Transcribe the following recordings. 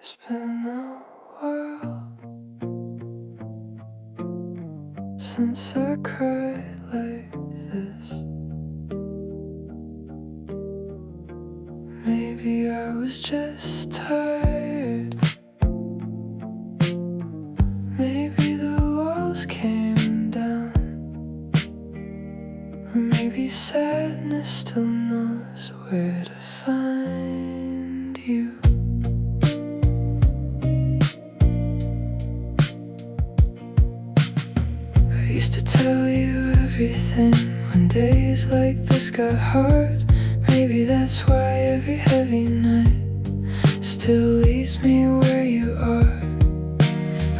It's been a while since I cried like this. Maybe I was just tired. Maybe the walls came down. Or maybe sadness still knows where to find you. I used to tell you everything when days like this got hard. Maybe that's why every heavy night still leaves me where you are.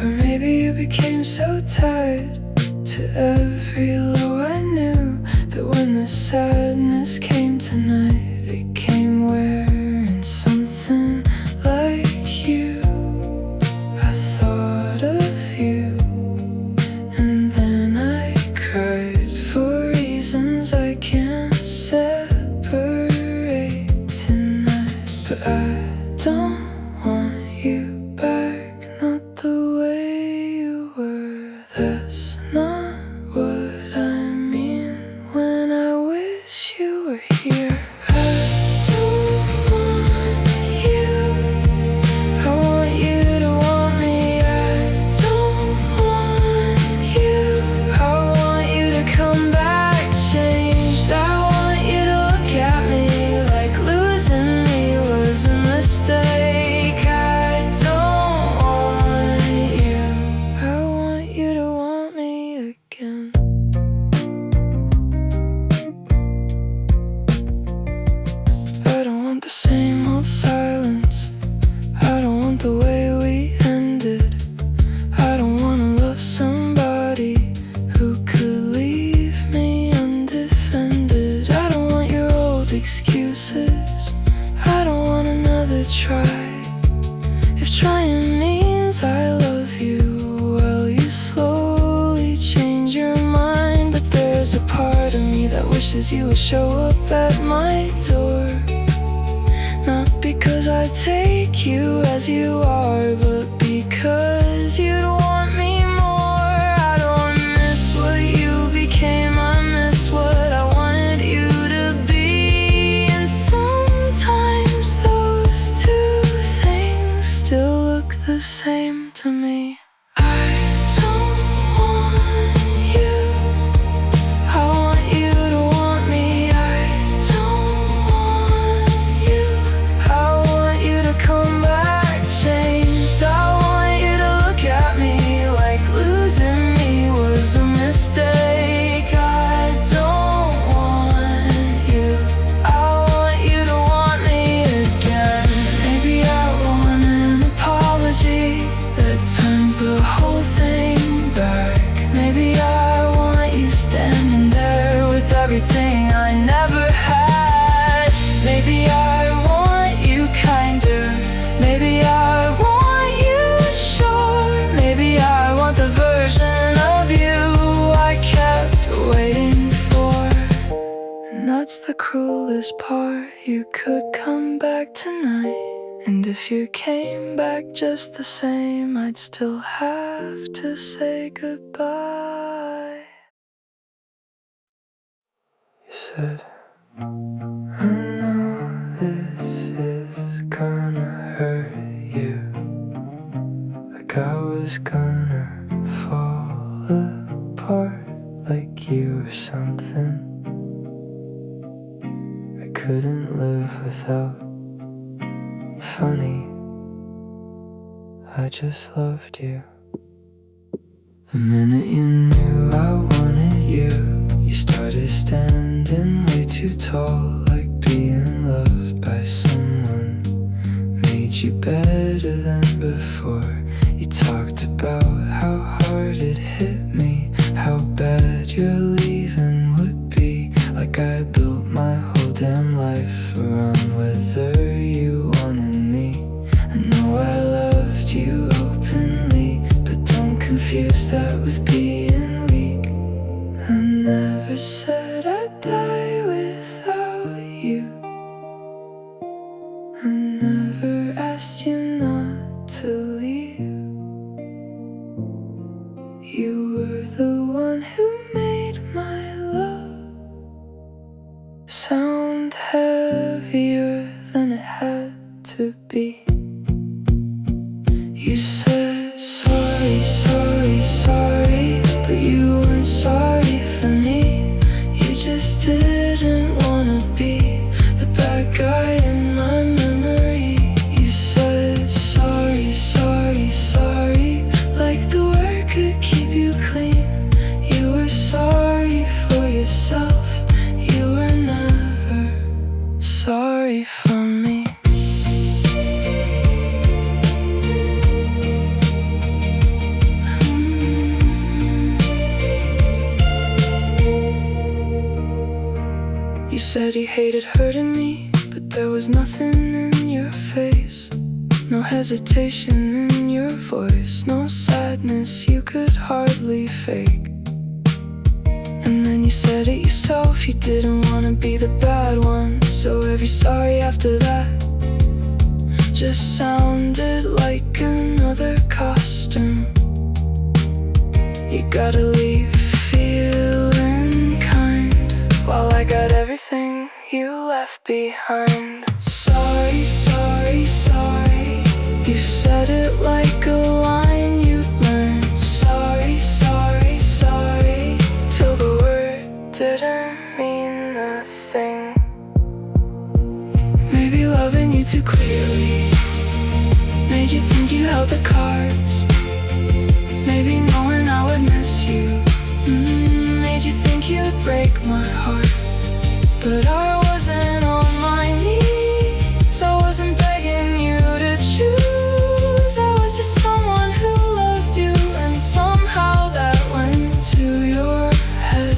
Or maybe you became so tied to every low I knew that when the sadness came tonight, it came wearing something like you. I thought of you, and then I cried for reasons I can't separate tonight. But I don't want you back, not the way you were. That's not what I mean when I wish you were here. I don't want you, I want you to want me. I don't want you, I want you to come back changed. I want you to look at me like losing me was a mistake. I don't want you, I want you to want me again. I don't want the same old silence, I don't want the way we ended. I don't wanna love somebody who could leave me undefended. I don't want your old excuses, I don't want another try. If trying means I love you, well, you slowly change your mind. But there's a part of me that wishes you would show up at my door. Not because I take you as you are, but because you'd want me more. I don't miss what you became, I miss what I wanted you to be. And sometimes those two things still look the same to me. I don't want you, I want you to want me. I don't want you, I want you to come back changed. I want you to look at me like losing me was a mistake. I don't want you, I want you to want me again. Maybe I want an apology that turns the whole thing back. Maybe I want you standing there with everything I never had. Maybe I want you kinder, maybe I want you sure. Maybe I want the version of you I kept waiting for. And that's the cruelest part, you could come back tonight. And if you came back just the same, I'd still have to say goodbye. You said, I know this is gonna hurt you, like I was gonna fall apart, like you or something. I couldn't live without. Funny, I just loved you. The minute you knew I wanted you, you started standing way too tall, like being loved by someone made you better than before. You talked about how hard it hit me, how bad your leaving would be. Like I built my whole damn life around whether you wanted me. I know I loved you openly, but don't confuse that with being weak. I never said I'd die without you, I never asked you not You said sorry, sorry, sorry, but you weren't sorry for me. You just didn't wanna be the bad guy in my memory. You said sorry, sorry, sorry, like the word could keep you clean. You were sorry for yourself, you were never sorry for me. You said you hated hurting me, but there was nothing in your face, no hesitation in your voice, no sadness you could hardly fake. And then you said it yourself, you didn't want to be the bad one, so every sorry after that just sounded like another costume. You gotta leave feeling kind, while I got everything you left behind. Sorry, sorry, sorry, you said it like a line you learned. Sorry, sorry, sorry, till the word didn't mean a thing. Maybe loving you too clearly made you think you held the cards. Maybe knowing I would miss you made you think you'd break my heart. But I wasn't on my knees, I wasn't begging you to choose. I was just someone who loved you, and somehow that went to your head.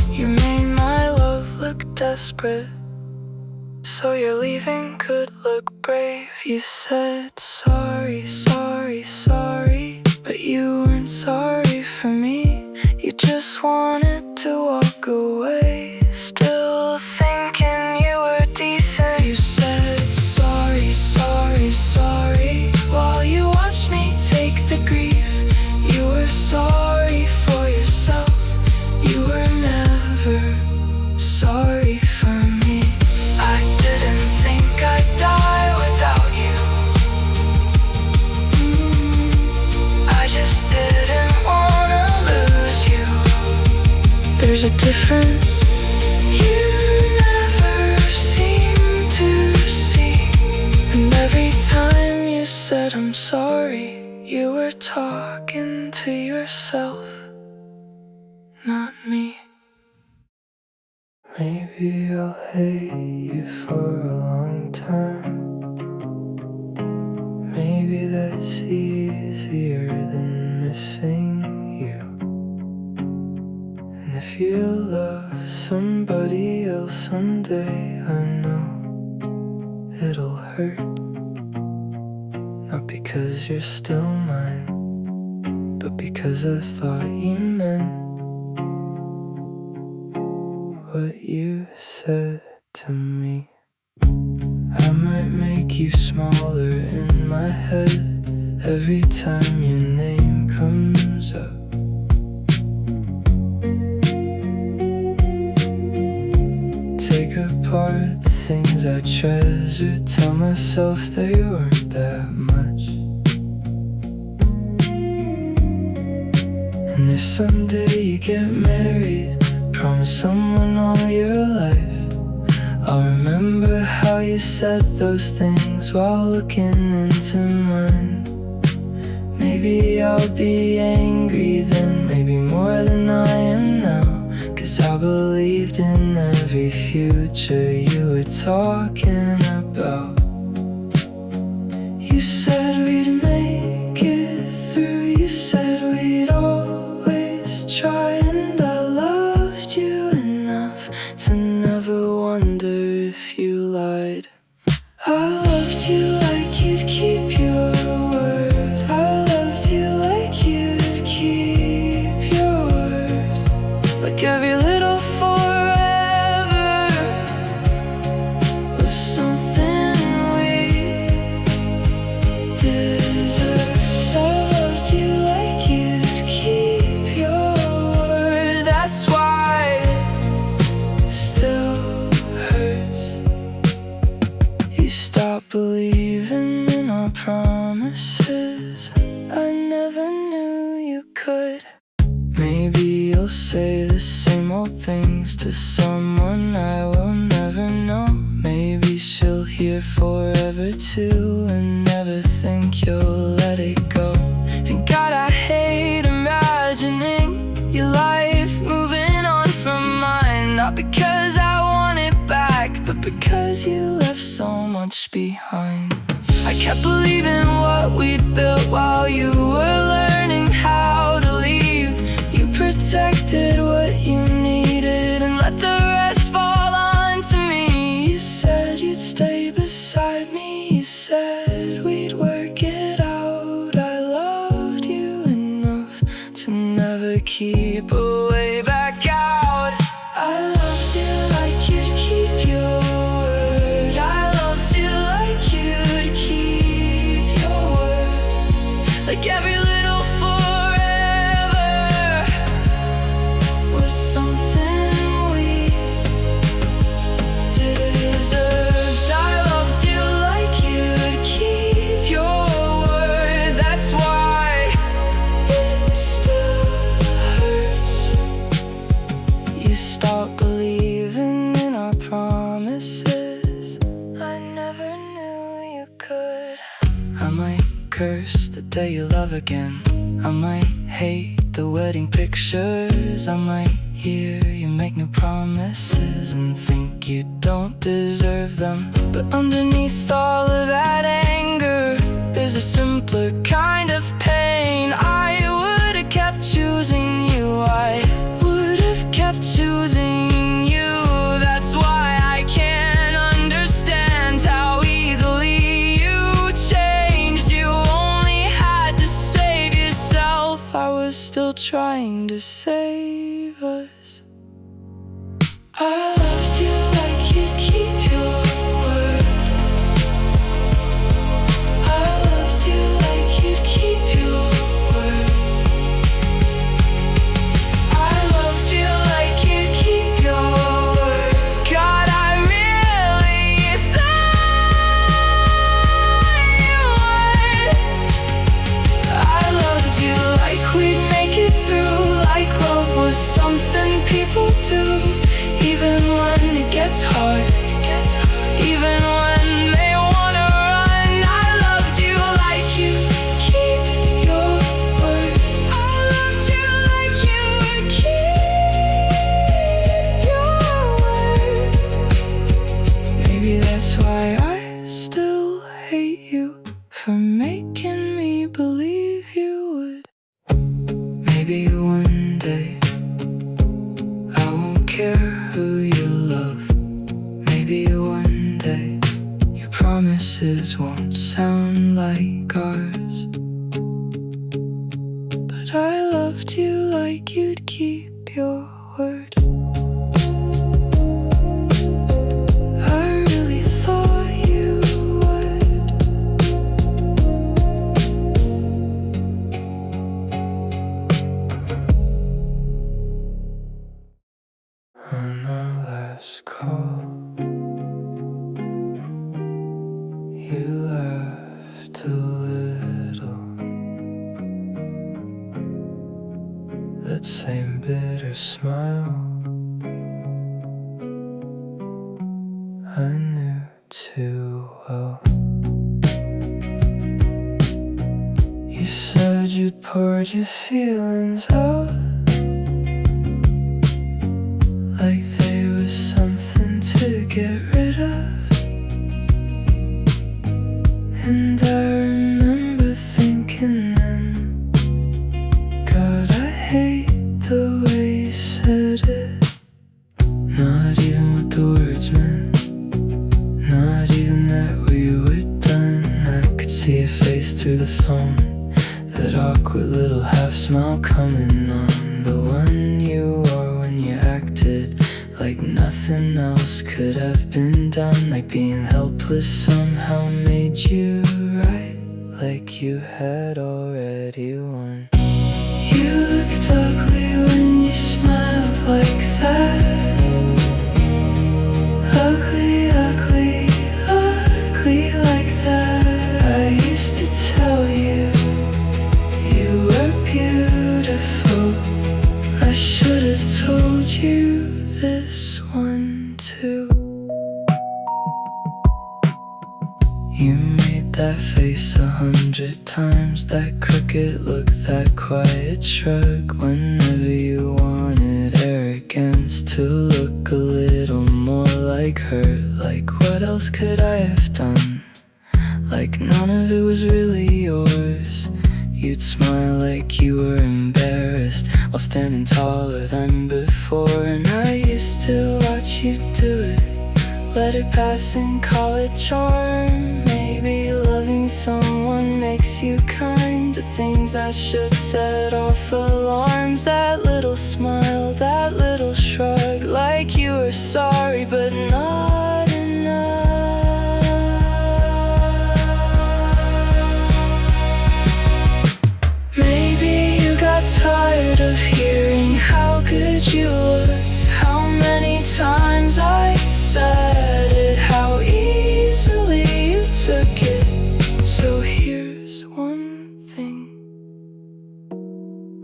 You made my love look desperate, so your leaving could look brave. You said sorry, sorry, sorry, but you weren't sorry for me. You just wanted to walk away, still thinking you were decent. You said sorry, sorry, sorry, while you watched me take the grief. You were sorry for yourself, you were never sorry for me. I didn't think I'd die without you. I just didn't wanna lose you. There's a difference you never seem to see, and every time you said I'm sorry, you were talking to yourself, not me. Maybe I'll hate you for a long time. Maybe that's easier than missing you. And if you love somebody else someday, I know it'll hurt. Not because you're still mine, but because I thought you meant what you said to me. I might make you smaller in my head every time your name comes up. Take apart the things I treasure, tell myself they weren't that much. And if someday you get married, promise someone all your life, I'll remember how you said those things while looking into mine. Maybe I'll be angry then, maybe more than I am now, 'cause I believed in every future you were talking about. You said we'd make it through, you said we'd always try, and I loved you enough to never wonder if you lied. I loved you like you'd keep your word, I loved you like you'd keep your word, like every little forever was something we deserved. promises I never knew you could. Maybe you'll say the same old things to someone I will never know. Maybe she'll hear forever too and never think you'll let it go. And God, I hate imagining your life moving on from mine. Not because I want it back, but because you left so much behind. I kept believing what we'd built while you were learning how to leave. You protected what you needed and let the rest fall onto me. You said you'd stay beside me. You said we'd work it out. I loved you enough to never keep a way back out. I loved you like you'd keep your word. I loved you like you'd keep your word. Like every little forever was something we deserved. I loved you like you'd keep your word. That's why it still hurts. You stopped believing in our promises I never knew you could. I might curse the day you love again. I might hate the wedding pictures. I might hear you make new promises and think you don't deserve them. But underneath all of that anger, there's a simpler kind of pain. I would have kept choosing you. I would have kept choosing you. That's why I can't understand how easily you changed. You only had to save yourself. I was still trying to save us. I loved you like you'd keep your word. I loved you like you'd keep your word. I loved you like you'd keep your word. God, I really thought you would. I loved you like we'd make it through, like love was something people do. Even when it gets hard, even when they wanna run, I loved you like you keep your word. I loved you like you would keep your word. Maybe that's why I still hate you, for making me believe you would. Maybe one day I won't care who you love. Maybe one day your promises won't sound like ours. But I loved you like you'd keep your word. I really thought you would. On our last call, you laughed a little. That same bitter smile I knew too well. You said you'd poured your feelings out like they were something to get rid of. And I remember thinking then, God, I hate the way you said it. Not even what the words meant, not even that we were done. I could see your face through the phone, that awkward little half smile coming on, the one you wore when you acted like nothing else could have been done. Like being helpless somehow made you right, like you had already won. You looked ugly when you smiled like that. Ugly, ugly, ugly like that. I used of times, that crooked look, that quiet shrug. Whenever you wanted arrogance to look a little more like her. Like what else could I have done? Like none of it was really yours. You'd smile like you were embarrassed while standing taller than before. And I used to watch you do it, let it pass and call it charm. Maybe loving someone makes you kind to things that should set off alarms. That little smile, that little shrug, like you were sorry but not enough. Maybe you got tired of hearing how good you looked, how many times I said it, how easily you took it. So here's one thing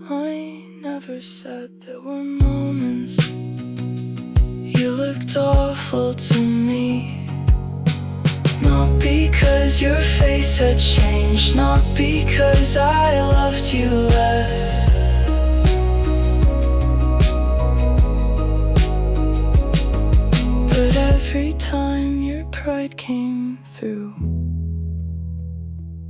I never said. There were moments you looked awful to me. Not because your face had changed, not because I loved you less. But every time your pride came through,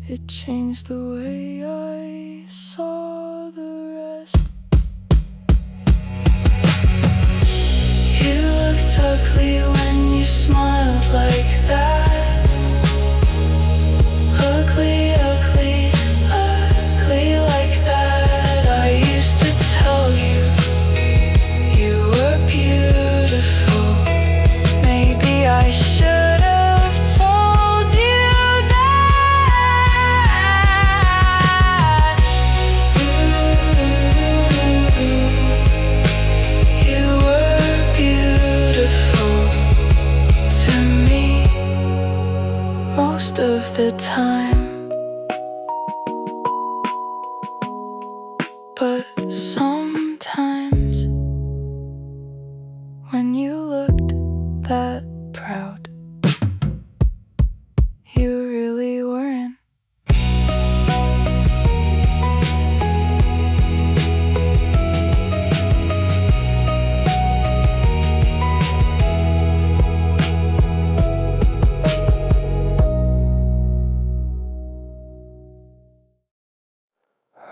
it changed the way I saw the rest. You looked ugly when you smiled like that. Ugly, ugly, ugly like that. I used to tell you, you were beautiful. Maybe I should have told you that. You were beautiful to me most of the time. But sometimes when you looked that proud, you really weren't.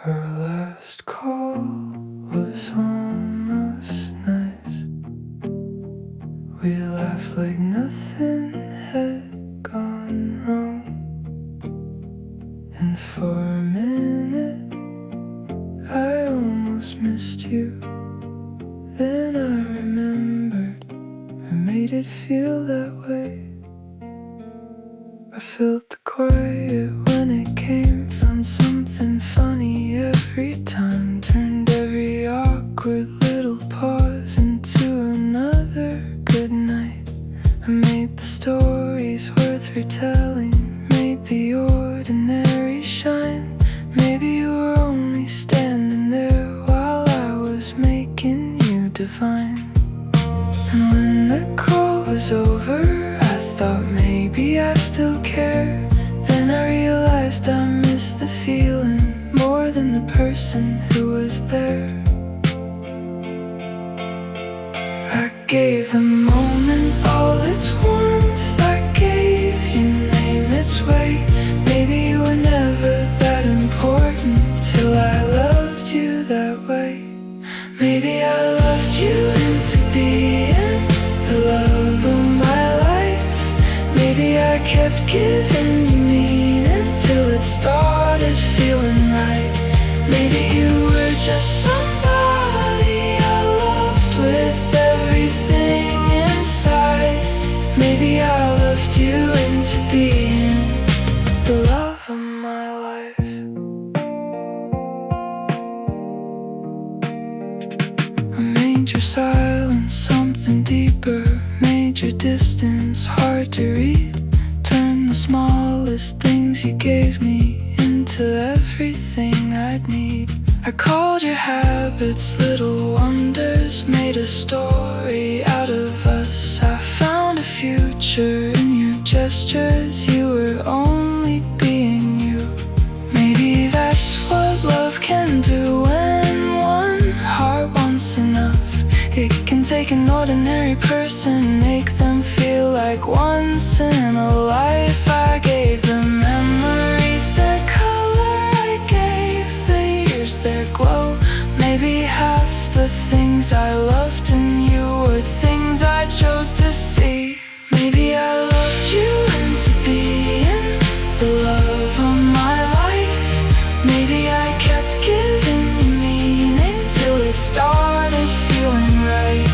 Her last call was almost nice. We laughed like nothing had gone wrong. And for a minute I almost missed you. Then I remembered I made it feel that way. I felt the quiet when it came, found something funny every time, turned every awkward little pause into another good night. I made the stories worth retelling, made the ordinary shine. Maybe you were only standing there while I was making you divine. And when the call was over, I thought maybe I still care. Then I realized I missed the feeling more than the person who was there. I gave the moment all its warmth, I gave your name its weight. Maybe you were never that important till I loved you that way. Maybe I loved you into being the love of my life. Maybe I kept giving you meaning till it started feeling right. Maybe you were just somebody I loved with everything inside. Maybe I loved you into being the love of my life. I made your silence something deeper, made your distance hard to read, turned the smallest things you gave me into everything I'd need. I called your habits little wonders, made a story out of us. I found a future in your gestures, you were only being you. Made ordinary person, make them feel like once in a life. I gave them memories, their color, I gave the years their glow. Maybe half the things I loved in you were things I chose to see. Maybe I loved you into being the love of my life. Maybe I kept giving you meaning till it started feeling right.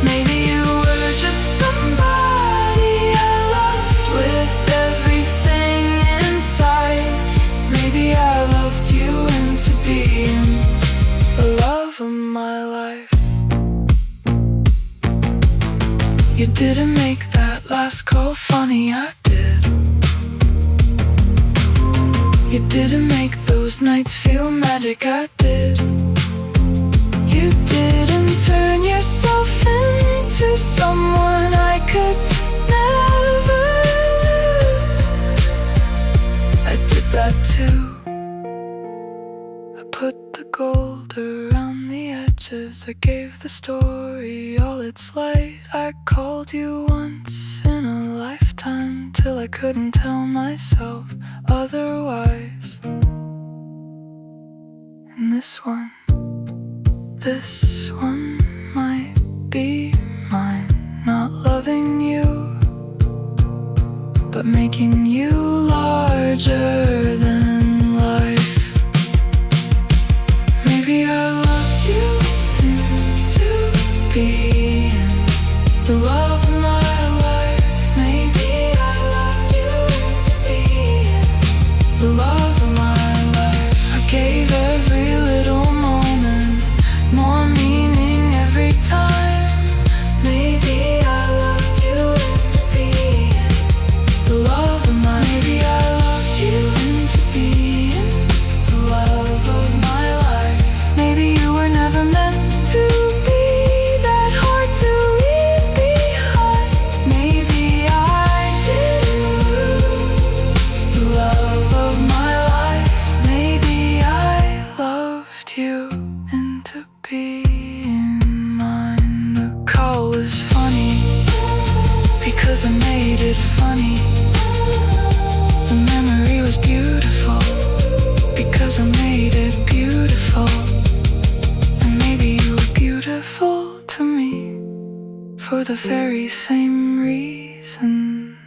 Maybe you were just somebody I loved with everything inside. Maybe I loved you into being the love of my life. You didn't make that last call funny, I did. You didn't make those nights feel magic, I did. You didn't turn yourself into someone I could never lose. I did that too. I put the gold around the edges. I gave the story all its light. I called you once in a lifetime till I couldn't tell myself otherwise. And this one might be mine. Not loving you, but making you larger than life. Maybe I loved you into being the love of my life. Maybe I loved you into being the love of my life. I gave every little moment more meaning every time. Maybe I loved you into being the love of my. Maybe I loved you into being the love of my life. Maybe you were never meant to be that hard to leave behind. Maybe I didn't lose the love of my life. Maybe I loved you into being mine. The call was funny because I made it funny. The memory was beautiful because I made it beautiful. And maybe you were beautiful to me for the very same reason.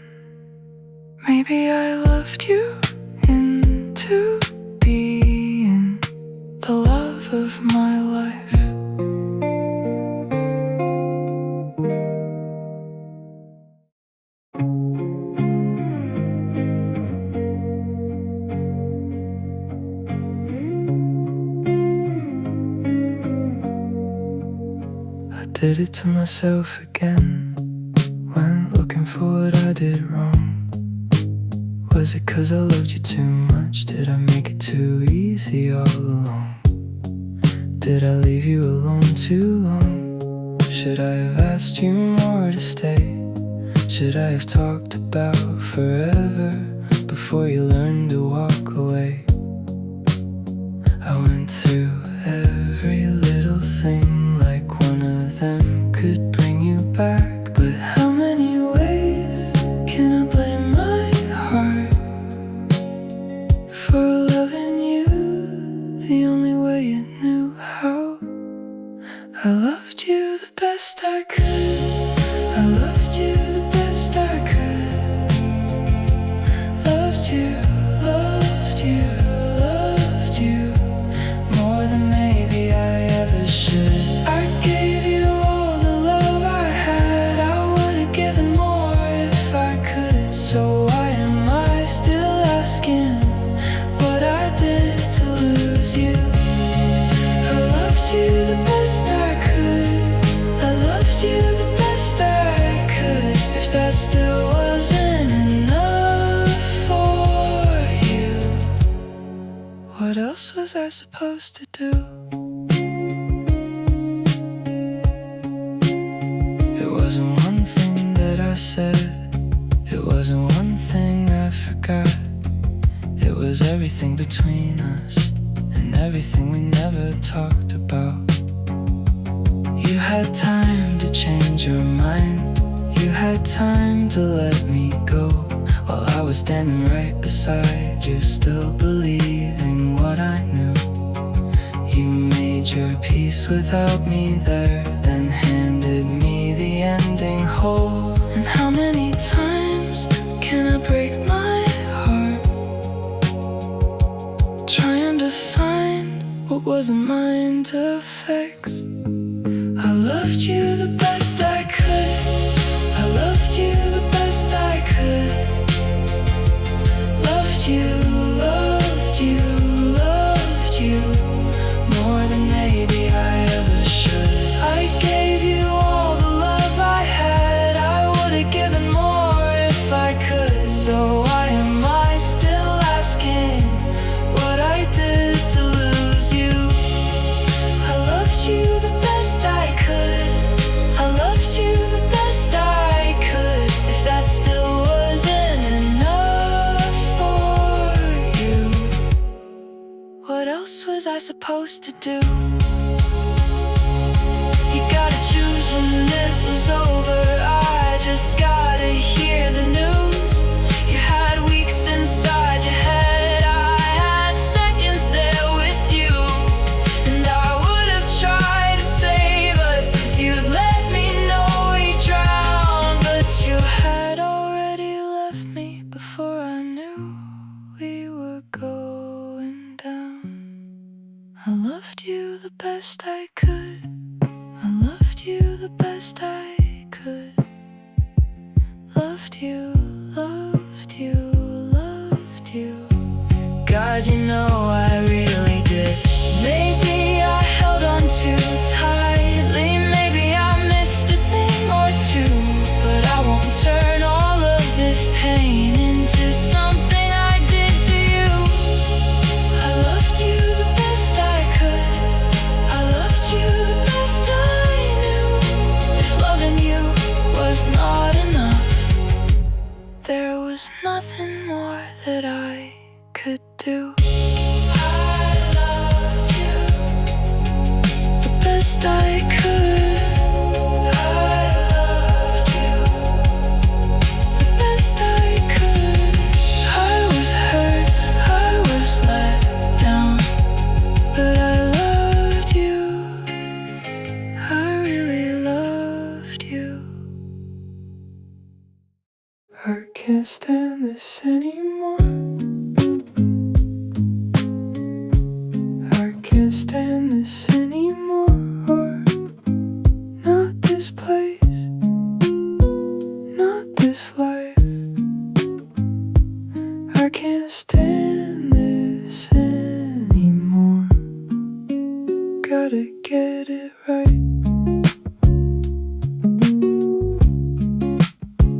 Maybe I loved you into being the love of my life. I did it to myself again. Went looking for what I did wrong. Was it 'cause I loved you too much? Did I make it too easy all along? Did I leave you alone too long? Should I have asked you more to stay? Should I have talked about forever before you learned to walk away? I went through every little thing like one of them could bring you back. But how many ways can I blame my heart for loving you the only way it knew how? I loved you the best I could. I loved you the best I could. Loved you, loved you, loved you more than maybe I ever should. I gave you all the love I had. I would've given more if I could. So why am I still asking what I did to lose you? I loved you the best I could. I loved you the best I could. If that still wasn't enough for you, what else was I supposed to do? It wasn't one thing that I said. It wasn't one thing I forgot. It was everything between us and everything we never talked about. You had time to change your mind. You had time to let me go, while I was standing right beside you, still believing what I knew. You made your peace without me there, then handed me the ending whole. And how many times can I break my heart, trying to find what wasn't mine to fix? I loved you the best I could. I loved you the best I could. Loved you, loved you, loved you more than maybe I ever should. I gave you all the love I had. I would have given more if I could. So why am I still asking what I did to lose you? I loved you the best I could. I loved you the best I could. If that still wasn't enough for you, what else was I supposed to do? You gotta choose when it was over. I just gotta hear the news. You had weeks inside your head. I had seconds there with you, and I would have tried to save us if you'd let me know we drowned. But you had already left me before I knew we were going down. I loved you the best I could. I loved you the best I could. Loved you, loved you, loved you. God, you know I really did. Maybe I held on too tightly. Maybe I missed a thing or two. But I won't turn all of this pain into something I did to you. I loved you the best I could. I loved you the best I knew. If loving you was not enough, there was nothing more that I could do. I loved you the best I could. I loved you the best I could. I was hurt, I was let down, but I loved you. I really loved you. I can't stand this anymore. I can't stand this anymore. Not this place, not this life. I can't stand this anymore. Gotta get it right.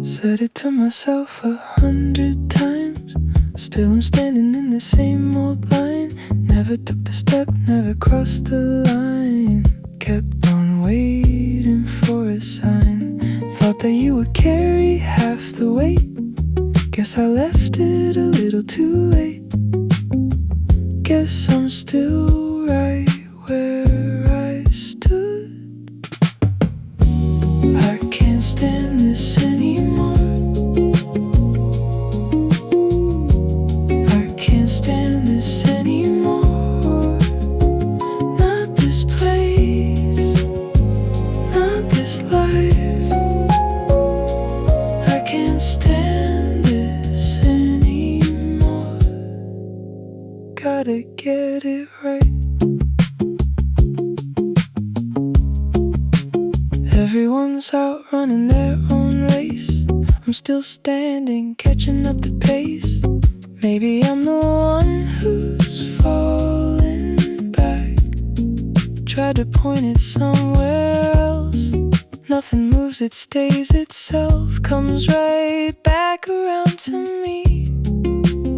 Said it to myself 100 times. Still I'm standing in the same old line. Never took the step, never crossed the line. Kept on waiting for a sign. Thought that you would carry half the weight. Guess I left it a little too late. Guess I'm still right where I stood. I can't stand this anymore. I can't stand this anymore. Not this place, not this life. I can't stand this anymore. Gotta get it right. Everyone's out running their own race. I'm still standing, catching up the pace. Maybe I'm the one who's falling back. Tried to point it somewhere else. Nothing moves, it stays itself. Comes right back around to me.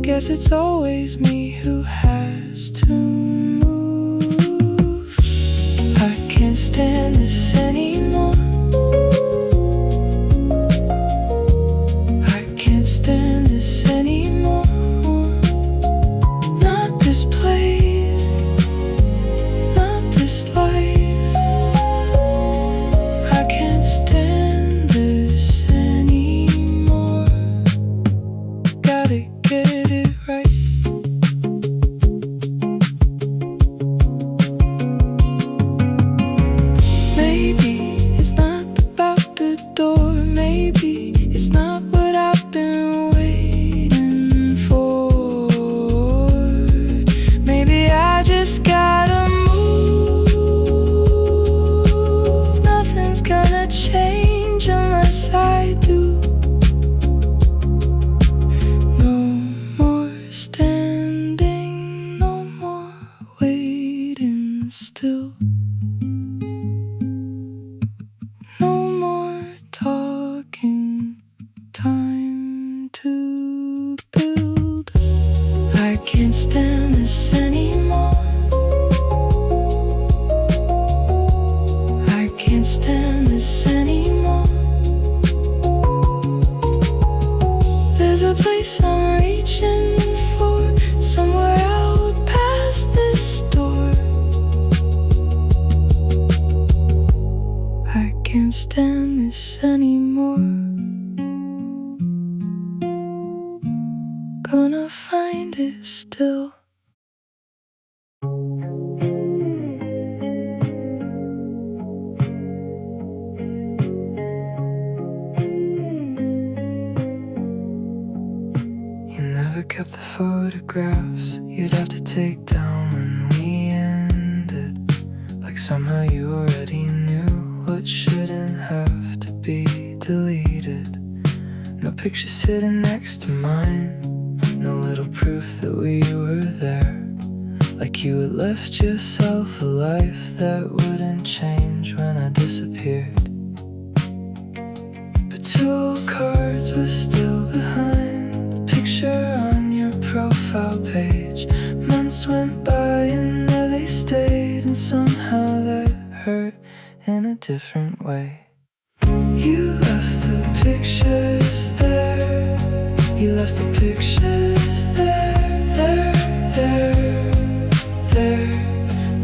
Guess it's always me who has to move. I can't stand this anymore. I can't stand this anymore. Not this place, not this life. still. No more talking, time to build. I can't stand this anymore. I can't stand this anymore. There's a place I'm reaching for, somewhere out past this door. I can't stand this anymore. Gonna find it still. Never kept the photographs you'd have to take down when we ended. Like somehow you already knew what shouldn't have to be deleted. No picture sitting next to mine, no little proof that we were there. Like you had left yourself a life that wouldn't change when I disappeared. But 2 old cards were still behind on your profile page. Months went by and there they stayed, and somehow that hurt in a different way. You left the pictures there. You left the pictures there, there.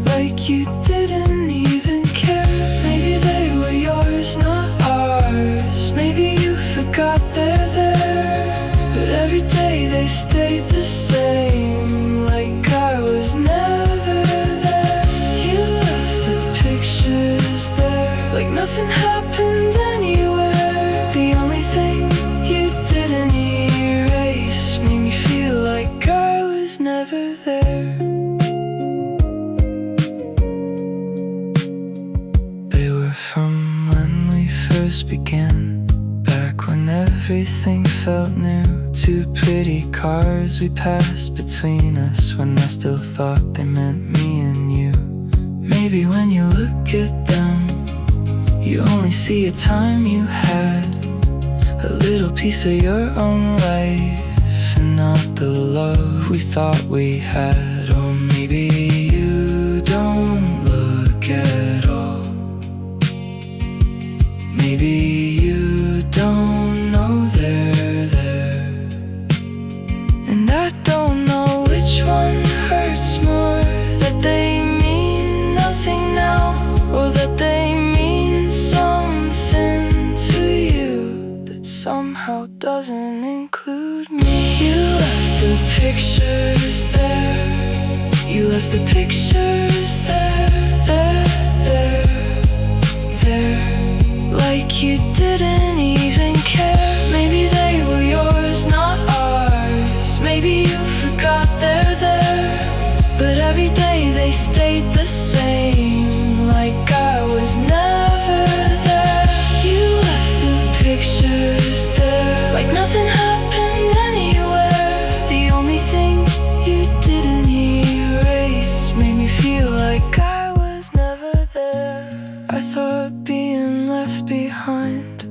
Like you didn't even care. Maybe they were yours, not ours. Maybe you forgot they're there. But every day they stayed the same, like I was never there. You left the pictures there, like nothing happened anywhere. The only thing you didn't erase made me feel like I was never there. They were from when we first began, back when everything felt new. 2 pretty cars we passed between us when I still thought they meant me and you. Maybe when you look at them, you only see a time you had, a little piece of your own life, and not the love we thought we had. Or maybe you don't look at all. Maybe you don't know they're there. And I don't know which one hurts more, that they mean nothing now, or that they mean something to you that somehow doesn't include me. You left the pictures there. You left the pictures there, like you didn't even care. Maybe they were yours, not ours. Maybe you forgot they're there. But every day they stayed the same, like I was never there. You left the pictures there, like nothing happened anywhere. The only thing you didn't erase made me feel like I was never there. I thought being left behind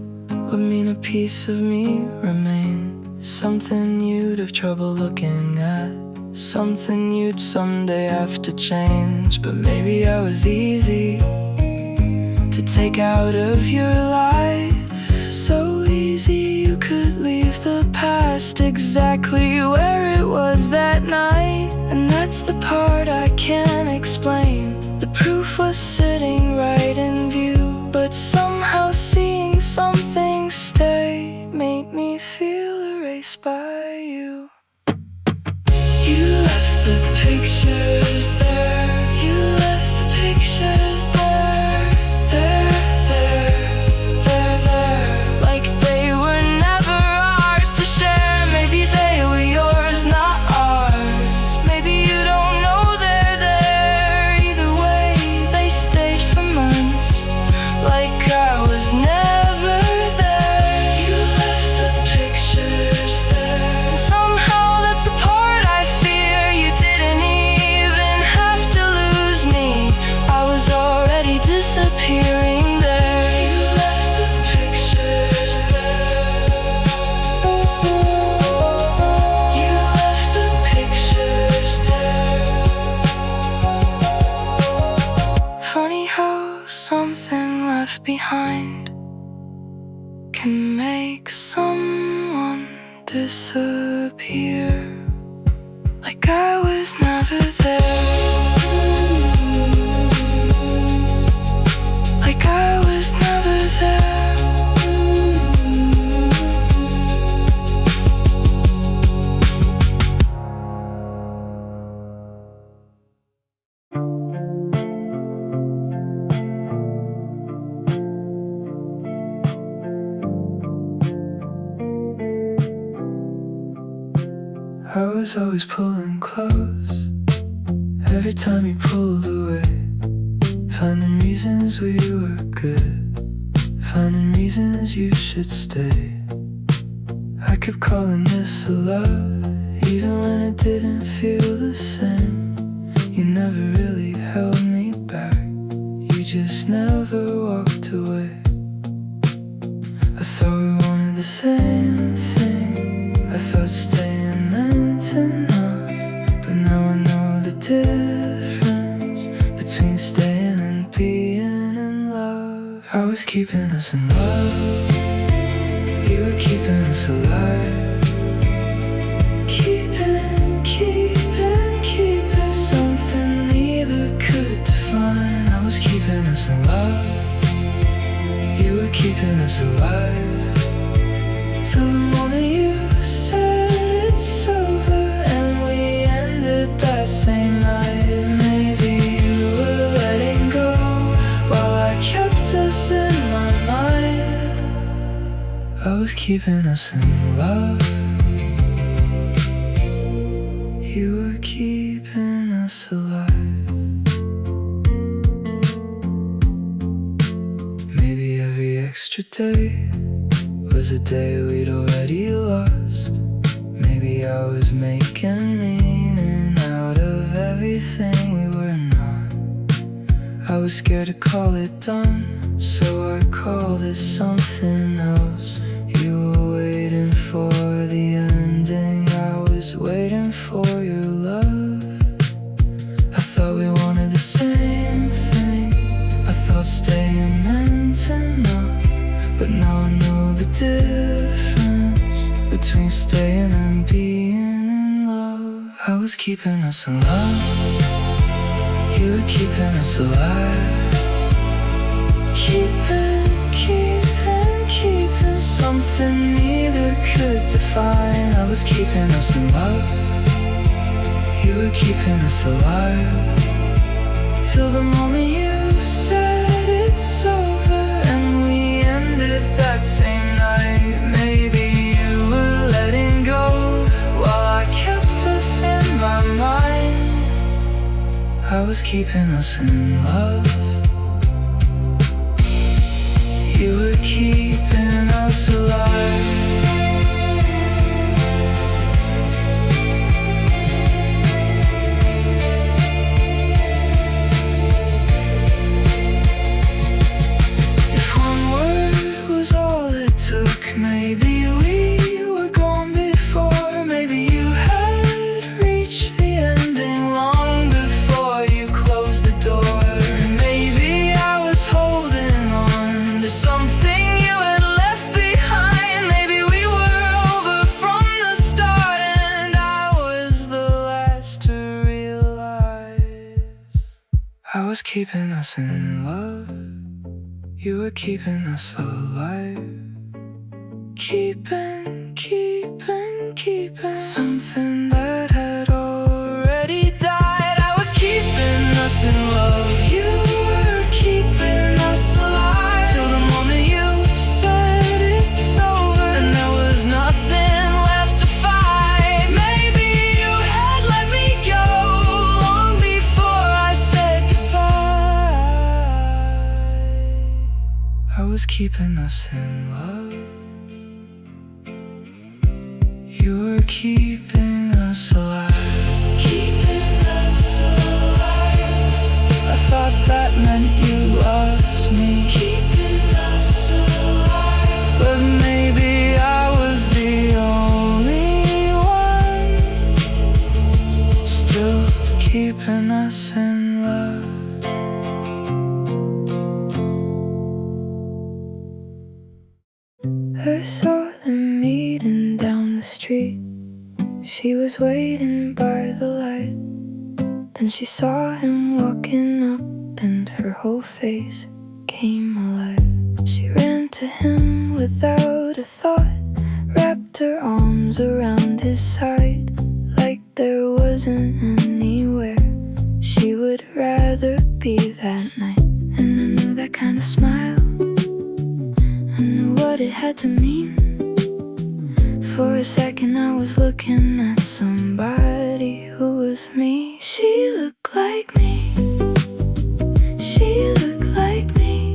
would mean a piece of me remain, something you'd have trouble looking at, something you'd someday have to change. But maybe I was easy to take out of your life, so easy you could leave the past exactly where it was that night. And that's the part I can't explain. The proof was sitting right in view, but somehow seeing something stay made me feel erased by you. You left the pictures there. You left the pictures there, like they were never ours to share. Maybe they were yours, not ours. Maybe you don't know they're there. Either way, they stayed for months, like I was never there. You left the pictures there. behind can make someone disappear like I was never there, like I was never there. I was always pulling close every time you pulled away, finding reasons we were good, finding reasons you should stay. I kept calling this a love, even when it didn't feel the same. You never really held me back, you just never walked away. I thought we wanted the same thing, I thought staying meant enough, but now I know the difference between staying and being in love. I was keeping us in love, you were keeping us alive, keeping something neither could define. I was keeping us in love, you were keeping us alive, till the moment you said it's over and we ended that same night. Maybe you were letting go while I kept us in my mind. I was keeping us in love, you were keeping us alive. Maybe every extra day was a day we'd already lost. Maybe I was making meaning out of everything we were not. I was scared to call it done, so I called it something else. You were waiting for the ending, I was waiting for your love. I thought we wanted the same thing, I thought staying meant enough, but now I know the difference between staying and being in love. I was keeping us in love, you were keeping us alive, keeping something neither could define. I was keeping us in love, you were keeping us alive, till the moment you said it's over and we ended that same night. Maybe you were letting go while I kept us in my mind. I was keeping us in love, you were keeping us alive. Maybe we were gone before, maybe you had reached the ending long before you closed the door. Maybe I was holding on to something you had left behind. Maybe we were over from the start and I was the last to realize. I was keeping us in love, you were keeping us alive, keeping something that had already died. I was keeping us in love, you were keeping us alive, till the moment you said it's over and there was nothing left to fight. Maybe you had let me go long before I said goodbye. I was keeping us in love, you were keeping us alive, keeping us alive. I thought that meant you loved me, keeping us alive, but maybe I was the only one still keeping us in love. saw them meeting down the street. She was waiting by the light. Then she saw him walking up, and her whole face came alive. She ran to him without a thought, wrapped her arms around his side, like there wasn't anywhere she would rather be that night. And I knew that kind of smile, I knew what it had to mean. For a second I was looking at somebody who was me. She looked like me, she looked like me,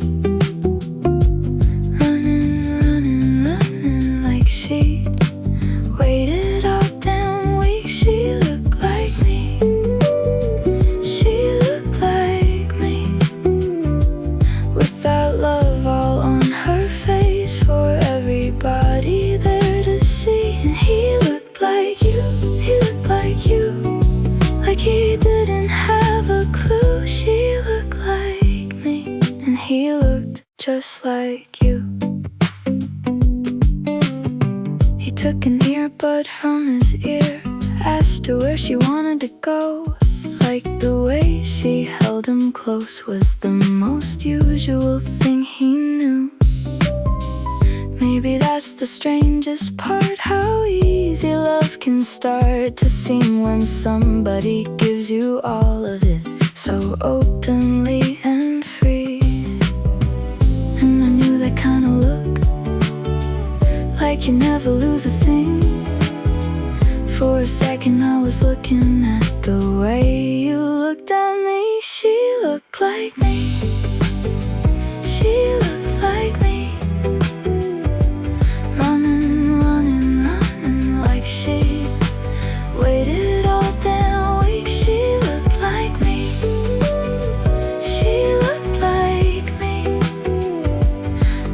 running, running, running like she waited all damn week. She looked like me, she looked like me, without love all on her face for everybody there to see. And he looked like you, he looked like you, like he didn't have a clue. She looked like me, and he looked just like you. He took an earbud from his ear, asked her where she wanted to go. Like the way she held him close was the most usual thing he knew. Maybe that's the strangest part, how easy love can start to seem when somebody gives you all of it so openly and free. And I knew that kind of look, like you never lose a thing. For a second I was looking at the way you looked at me. She looked like me, she looked like me, running, running, running like she waited all damn week. She looked like me, she looked like me,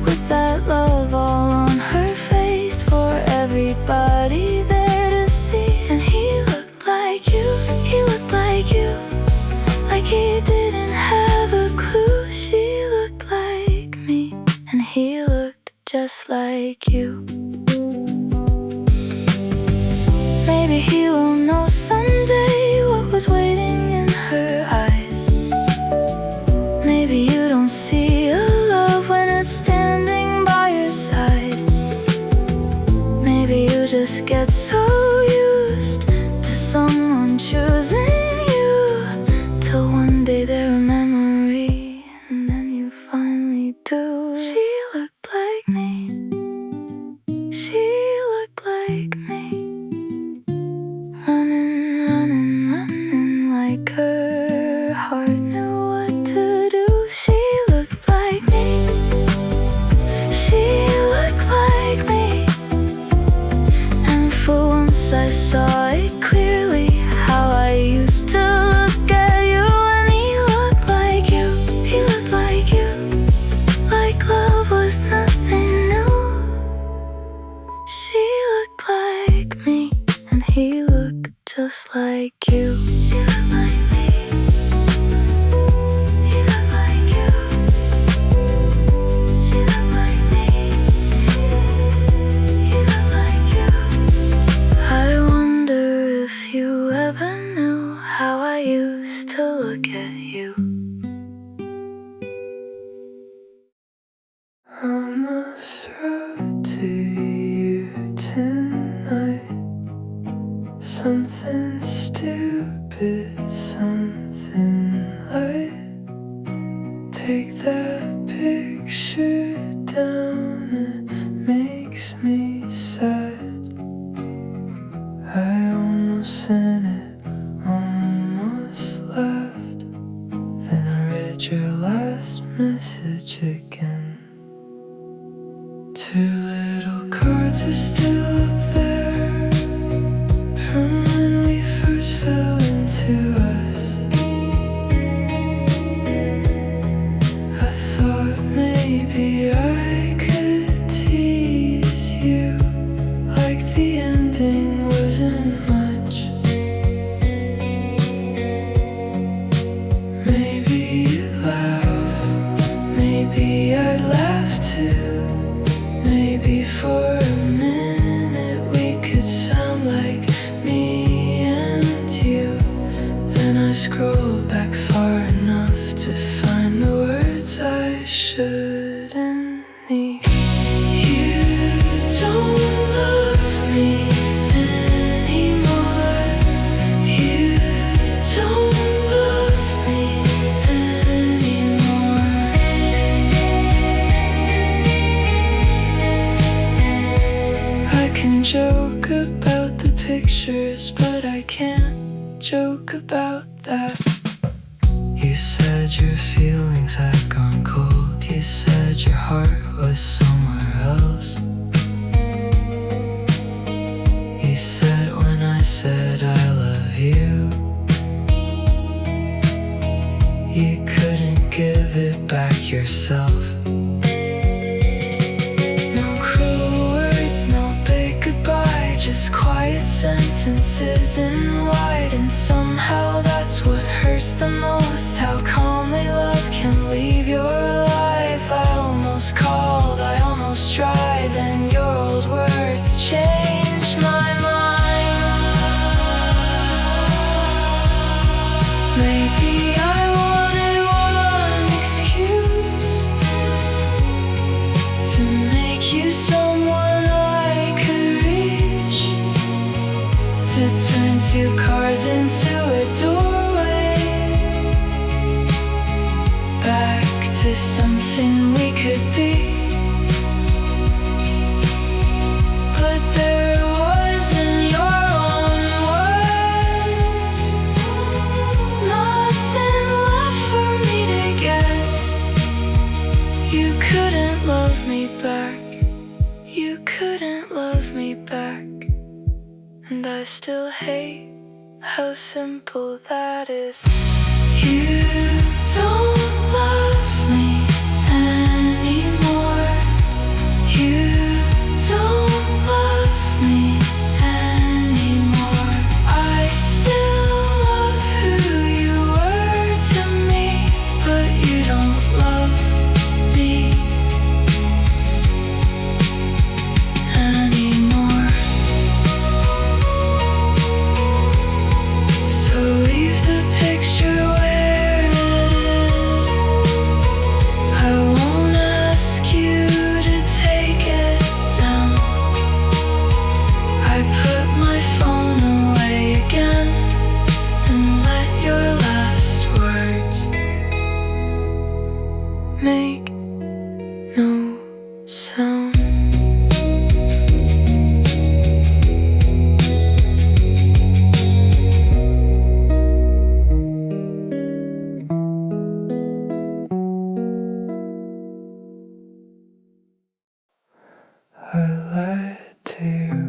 with that love all on her face for everybody there to see. And he looked like you, he looked like you, like he didn't have a clue. She looked like me, and he looked just like you. Maybe he will know someday what was waiting in her eyes. Maybe you don't see a love when it's standing by your side. Maybe you just get so used to someone choosing you, till one day they're a memory, and then you finally do. She looked like me, she looked like me, running, running, running like her heart knew what to do. She looked like me, she looked like me, and for once I saw it clearly, how I used to look at you. And he looked like you, he looked like you, like love was nothing new. She looked like me, and he looked just like you. She looked like me, he looked like you, she looked like me, he looked like you. I wonder if you ever knew how I used to look at you. Almost wrote to you tonight, something stupid, something light. Take that picture down, it makes me sad. I almost sent it, almost left. Then I read your last message again. Two little cards are still up there, from when we first fell into us. I thought maybe I could tease you, like the ending wasn't much. Maybe you'd laugh, maybe I'd laugh too. Maybe for back far enough to find the words I shouldn't need. You don't love me anymore. You don't love me anymore. I can joke about the pictures, but I can't joke about that. You said your feelings had gone cold. You said your heart was somewhere else. You said when I said I love you, you couldn't give it back yourself. No cruel words, no big goodbye, just quiet sentences in white. And somehow that's what hurts the most, how calmly love can leave your life. I almost called, I almost tried, then your old words changed my mind. Maybe I wanted one excuse to make you someone I could reach, to turn two cards into a doorway back to something we could be. But there was in your own words nothing left for me to guess. You couldn't love me back. You couldn't love me back. And I still hate how simple that is. You don't love me anymore. You don't love me anymore. I still love who you were to me, but you don't love me anymore. So leave the picture where it is. I won't ask you to take it down. I put my phone away again and let your last words make no sound. I lied to you,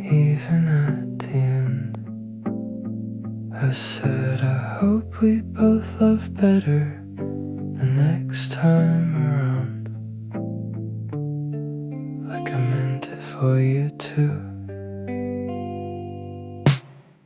even at the end. I said I hope we both love better the next time around, like I meant it for you too.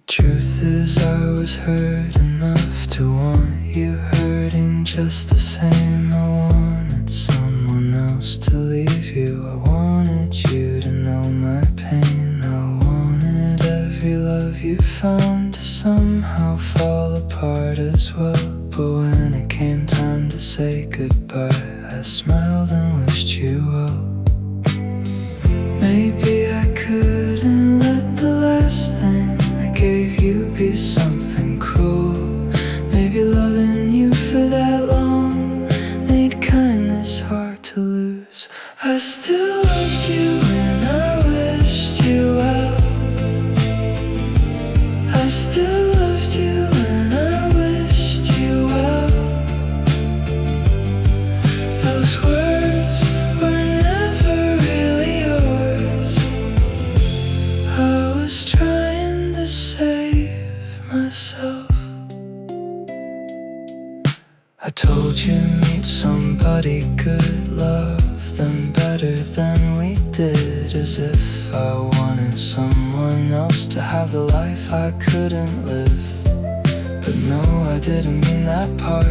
Truth is I was hurt enough to want you hurting just the same. I wanted someone else to leave you. I wanted you to know my pain. I wanted every love you found to somehow fall apart as well. But when it came time to say goodbye, I smiled and wished you well. Maybe I couldn't let the last thing I gave you be something cruel. Maybe loving you for that long made kindness hard to lose. I still loved you and I wished you well. I still loved you and I wished you well. Those words were never really yours. I was trying to save myself. I told you meet somebody good, love them better than we did, as if I wanted someone else to have the life I couldn't live. But no, I didn't mean that part.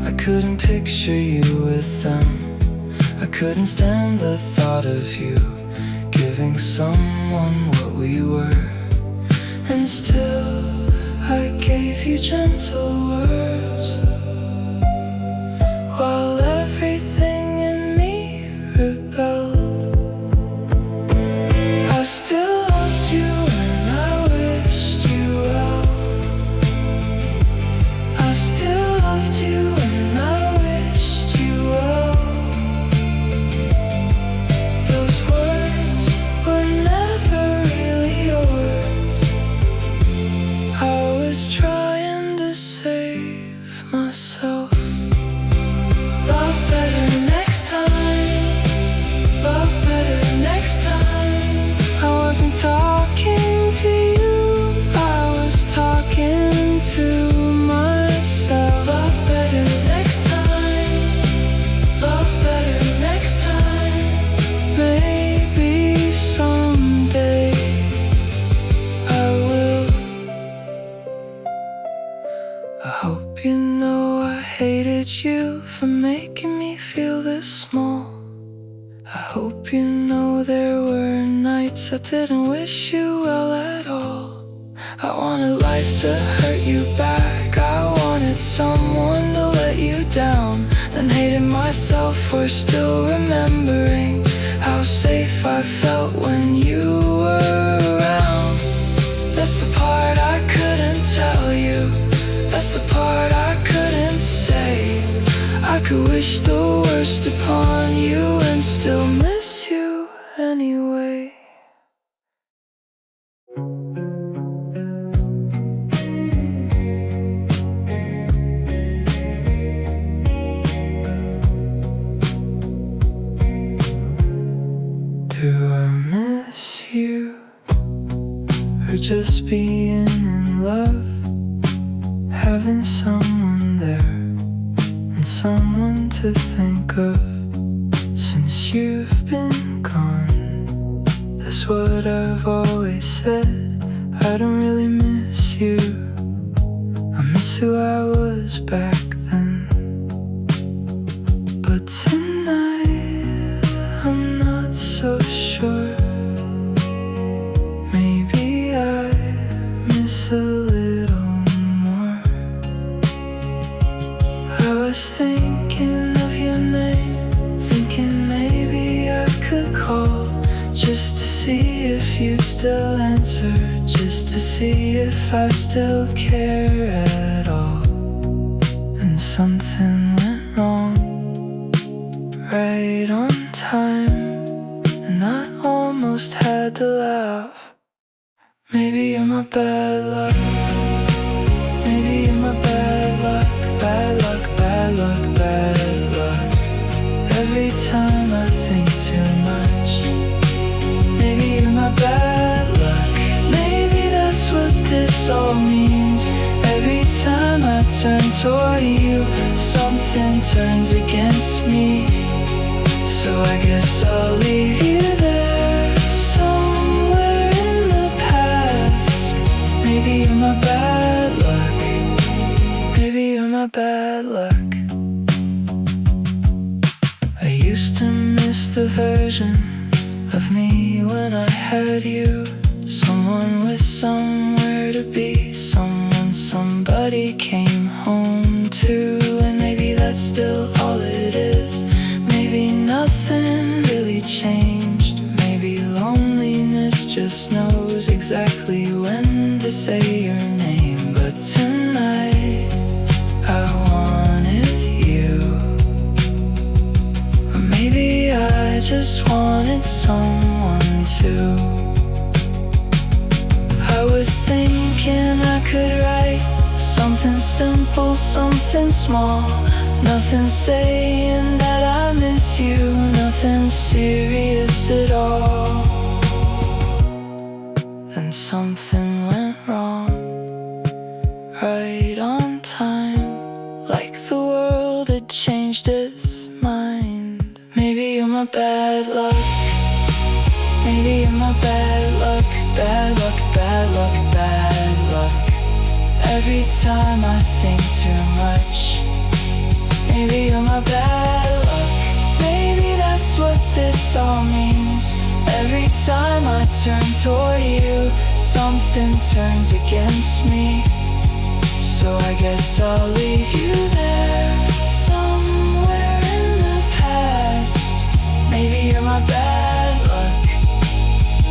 I couldn't picture you with them. I couldn't stand the thought of you giving someone what we were. And still I gave you gentle words, while everything in me rebelled. I still loved you and I wished you well. I still loved you and I wished you well. Those words were never really yours. I was trying to save myself. Love better next time. Love better next time. I wasn't talking to you, I was talking to myself. Love better next time. Love better next time. Maybe someday I will. I hope you know I hated you for making me feel this small. I hope you know there were nights I didn't wish you well at all. I wanted life to hurt you back, I wanted someone to let you down, then hated myself for still remembering how safe I felt when you were around. That's the part I couldn't tell you, that's the part I couldn't say. I could wish the worst upon you and still miss you anyway. Do I miss you, or just being in love? Having someone there and someone to think of. Since you've been gone, that's what I've always said. I don't really miss you, I miss who I was back then. But tonight, I'm not so sure. Maybe I miss a little more. I was thinking of your name, thinking maybe I could call, just to see if you'd still answer, just to see if I still care at all. And something went wrong, right on time, and I almost had to laugh. Maybe you're my bad luck, maybe you're my bad luck, bad luck, bad luck, bad luck. Every time I think too much, maybe you're my bad luck. Maybe that's what this all means. Every time I turn toward you, something turns against me. So I guess I'll leave you there, somewhere in the past. Maybe you're my bad luck, maybe you're my bad luck. I used to miss the version of me when I had you. Someone with somewhere to be, someone somebody came home to. And maybe that's still all it is. Maybe nothing really changed. Maybe loneliness just knows exactly when to say your name. But tonight, I wanted you. Or maybe I just wanted someone to. I was thinking I could write something simple, something small. Nothing saying that I miss you, nothing serious at all. Then something went wrong, right on time, like the world had changed its mind. Maybe you're my bad luck, maybe you're my bad luck, bad luck, bad luck, bad luck. Every time I think too much, maybe you're my bad luck. Maybe that's what this all means. Every time I turn toward you, something turns against me. So I guess I'll leave you there, somewhere in the past. Maybe you're my bad luck.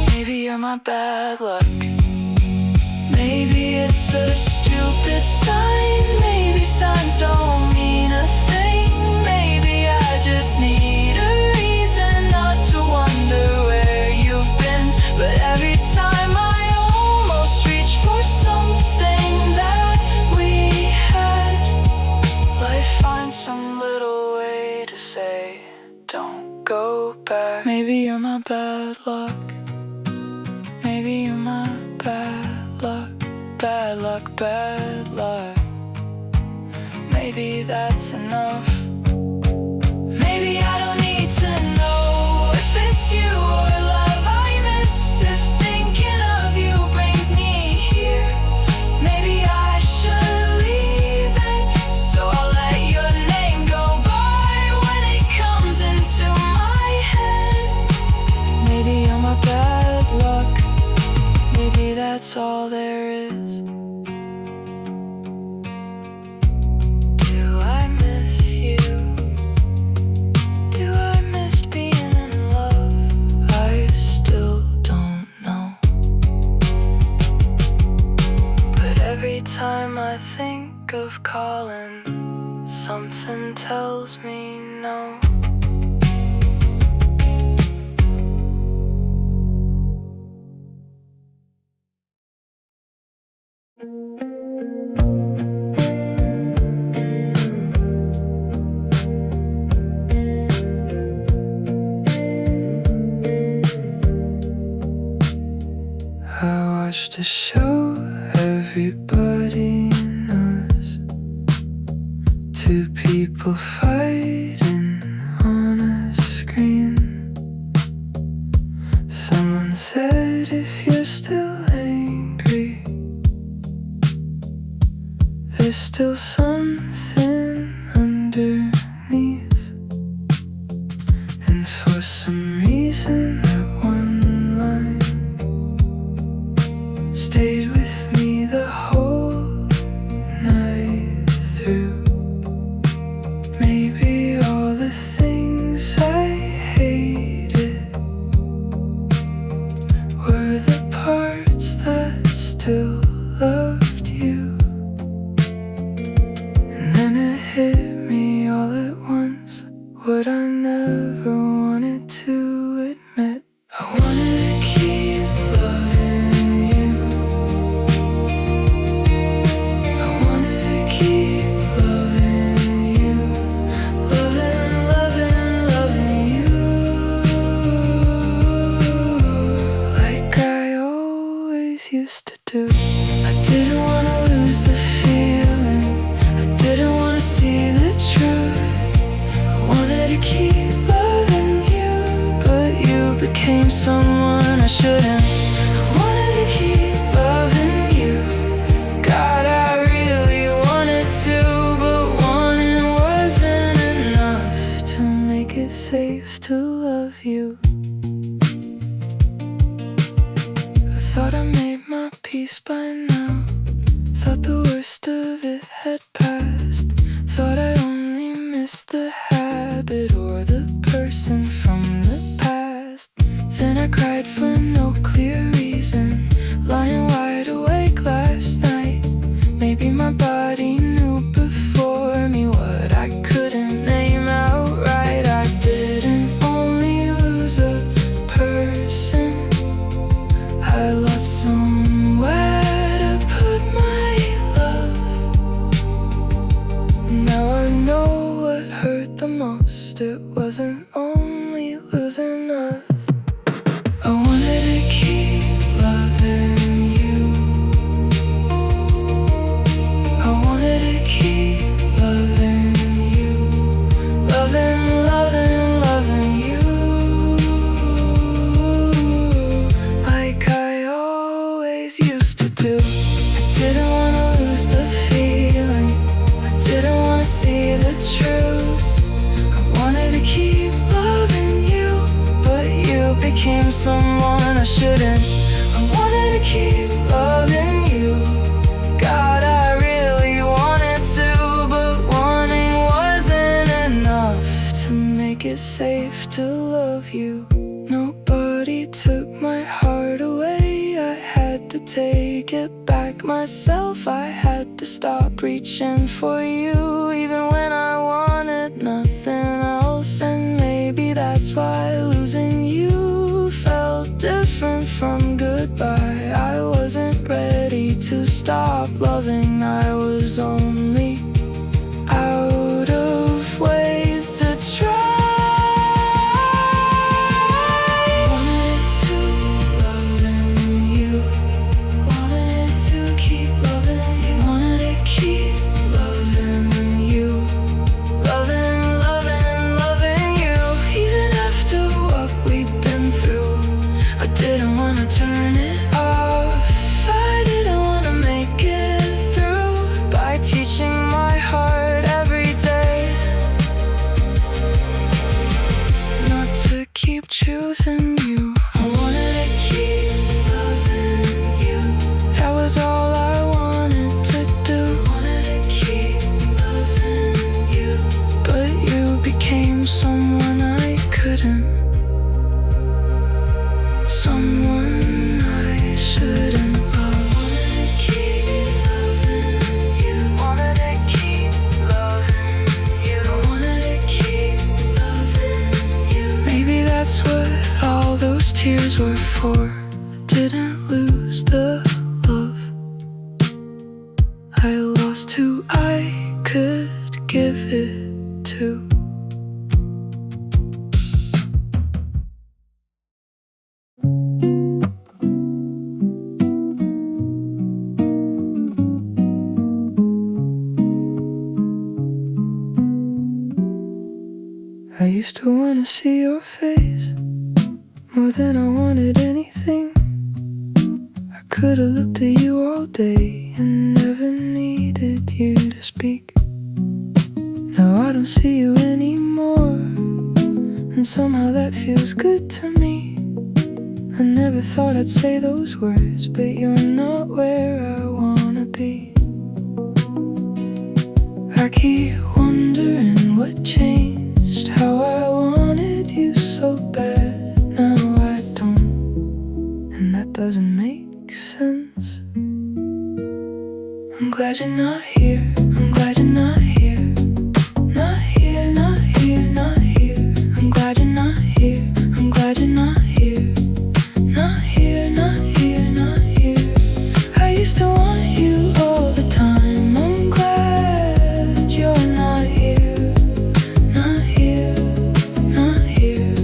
Maybe you're my bad luck. Maybe it's a stupid sign. Maybe signs don't mean a thing. Maybe I just need a reason not to wonder where you've been. But every time I almost reach for something that we had, life finds some little way to say, don't go back. Maybe you're my bad luck. Maybe you're my bad luck. Bad luck, bad luck. Maybe that's enough. Maybe I don't need to know if it's you or love I miss. If thinking of you brings me here, maybe I should leave it. So I'll let your name go by when it comes into my head. Maybe you're my bad luck. Maybe that's all there is. Do I miss you? Do I miss being in love? I still don't know. But every time I think of calling, something tells me no. I watched a show everybody knows. Two people fighting on a screen. Someone said if you're still angry, there's still something underneath. And for some reason that one line stayed with me the whole night through. Maybe all the things I hated were the parts that still loved you. And then it hit me all at once, what I never wanted to admit. I wanted to keep loving you. I wanted to keep loving you. Loving, loving, loving you. Like I always used to do. I didn't want to lose the feeling. I didn't want to see the truth. I wanted to keep loving you, but you became someone I shouldn't. I wanted to keep loving you. God, I really wanted to, but wanting wasn't enough to make it safe to love you. I thought I made my peace by now. Thought the worst of it had passed. Thought I only missed the habit or the person from the past. Then I cried for no clear reason, lying wide awake last night. Maybe my body knew before me what I couldn't name outright. I didn't only lose a person, I lost somewhere to put my love. Now I know what hurt the most. It wasn't only losing us. I wanted to keep loving you. I wanted to keep loving you. Loving, loving, loving you. Like I always used to do. I didn't want to lose the feeling. I didn't want to see the truth. I wanted to keep loving you, but you became someone I shouldn't. I wanted to keep loving you. God, I really it's safe to love you. Nobody took my heart away. I had to take it back myself. I had to stop reaching for you, even when I wanted nothing else. And maybe that's why losing you felt different from goodbye. I wasn't ready to stop loving. I was only out of ways to try. Wanted to loving you, wanted to keep loving you, wanted to keep loving you, loving, loving, loving you. Even after what we've been through, I didn't want to turn it off. I didn't want to make it through by teaching my heart every day not to keep choosing you. I wanted to keep loving you. That was all I wanted to do. Wanted to keep loving you, but you became someone I couldn't, someone I shouldn't love. Wanted to keep loving you, wanted to keep loving you, wanted to keep loving you. Maybe that's what all those tears were for. I didn't lose the love, I lost who I could give it to. I used to wanna see your face more than I wanted anything. I could've looked at you all day and never needed you to speak. Now I don't see you anymore, and somehow that feels good to me. I never thought I'd say those words, but you're not where I wanna be. I keep wondering what changed, how I wanted you so bad. Now I don't, and that doesn't make sense. I'm glad you're not here, I'm glad you're not here. Not here, not here, not here. I'm glad you're not here, I'm glad you're not here. Not here, not here, not here. I used to want you all the time. I'm glad you're not here. Not here, not here,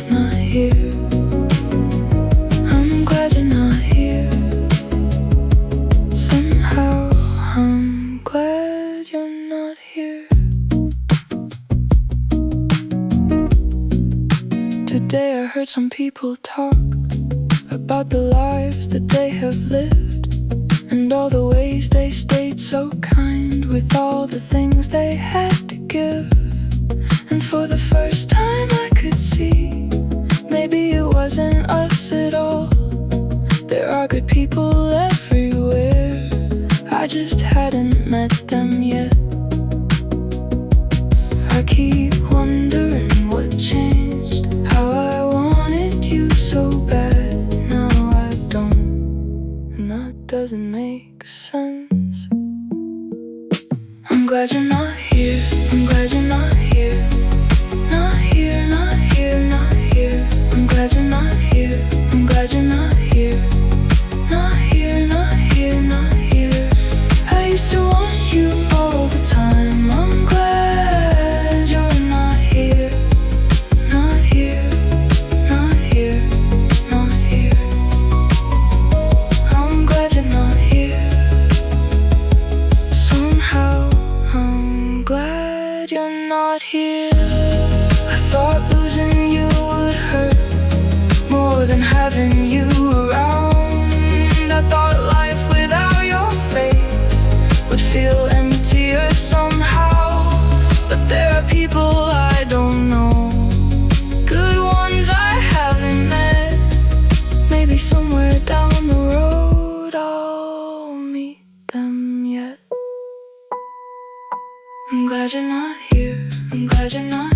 not here. I'm glad you're not here. Somehow I'm glad you're not here. Today I heard some people talk about the lives that they have lived, and all the ways they stayed so kind with all the things they had to give. And for the first time I could see, maybe it wasn't us at all. There are good people everywhere, I just hadn't met them yet. I keep wondering what changed, how I wanted you so bad. Now I don't, and that doesn't make sense. I'm glad you're not here, I'm glad you're not here. Not here, not here, not here. I'm glad you're not here, I'm glad you're not here. Not here, not here, not here. I used to want you all the time. I'm glad you're not here. Not here, not here, not here. I'm glad you're not here. Somehow I'm glad you're not here. I thought losing you would hurt more than having you around. I thought life without your face would feel emptier somehow. But there are people I don't know, good ones I haven't met. Maybe somewhere down the road I'll meet them yet. I'm glad you're not here, I'm glad you're not